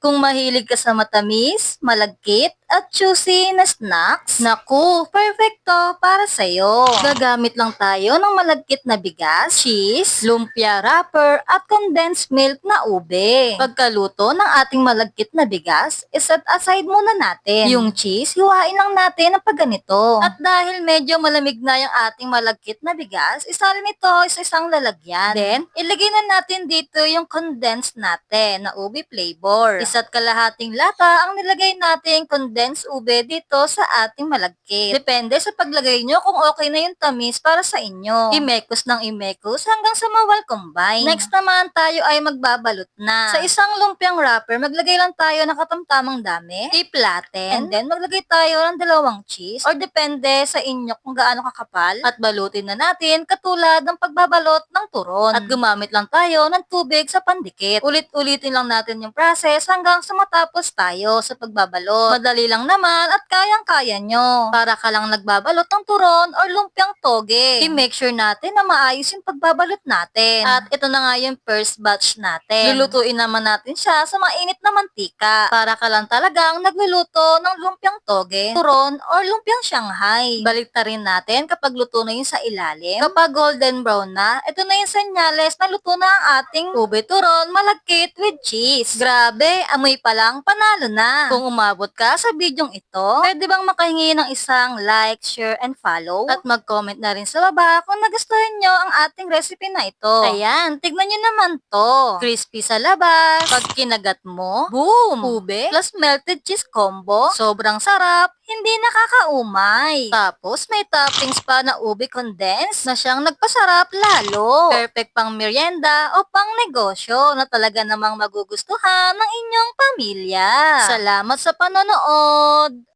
Kung mahilig ka sa matamis, malagkit, at juicy na snacks, naku, perfecto para sa'yo. Gagamit lang tayo ng malagkit na bigas, cheese, lumpia wrapper, at condensed milk na ube. Pagkaluto ng ating malagkit na bigas, iset aside muna natin. Yung cheese, hiwain lang natin ng pagganito. At dahil medyo malamig na yung ating malagkit na bigas, isalin ito sa isang lalagyan. Then, ilagay na natin dito yung condensed natin na ube flavor. Isa't kalahating lata ang nilagay nating condensed ube dito sa ating malagkit. Depende sa paglagay nyo kung okay na yung tamis para sa inyo. Imekos ng imekos hanggang sa mawal combine. Next naman tayo ay magbabalot na. Sa isang lumpiang wrapper, maglagay lang tayo ng katamtamang dami, i-flatten, and then maglagay tayo ng 2 cheese or depende sa inyo kung gaano kakapal at balutin na natin katulad ng pagbabalot ng turon. At gumamit lang tayo ng tubig sa pandikit. Ulit-ulitin lang natin yung process hanggang sa matapos tayo sa pagbabalot. Madali lang naman at kayang-kaya nyo. Para ka lang nagbabalot ng turon or lumpiang toge. I-make sure natin na maayos yung pagbabalot natin. At ito na nga yung first batch natin. Lulutuin naman natin siya sa mainit na mantika. Para ka lang talagang nagluluto ng lumpiang toge, turon or lumpiang Shanghai. Baliktarin natin kapag luto na yung sa ilalim. Kapag golden brown na, ito na yung senyales na luto na ang ating ube turon malagkit with cheese. Grabe, amoy pa lang, panalo na. Kung umabot ka sa bidyong ito, pwede bang makahingi ng isang like, share, and follow? At mag-comment na rin sa baba kung nagustuhan nyo ang ating recipe na ito. Ayan, tignan nyo naman to. Crispy sa labas. Pag kinagat mo, boom! Ube plus melted cheese combo. Sobrang sarap. Hindi nakakaumay. Tapos may toppings pa na ube condensed na siyang nagpasarap lalo. Perfect pang merienda o pang negosyo na talaga namang magugustuhan ng inyong pamilya. Salamat sa panonood!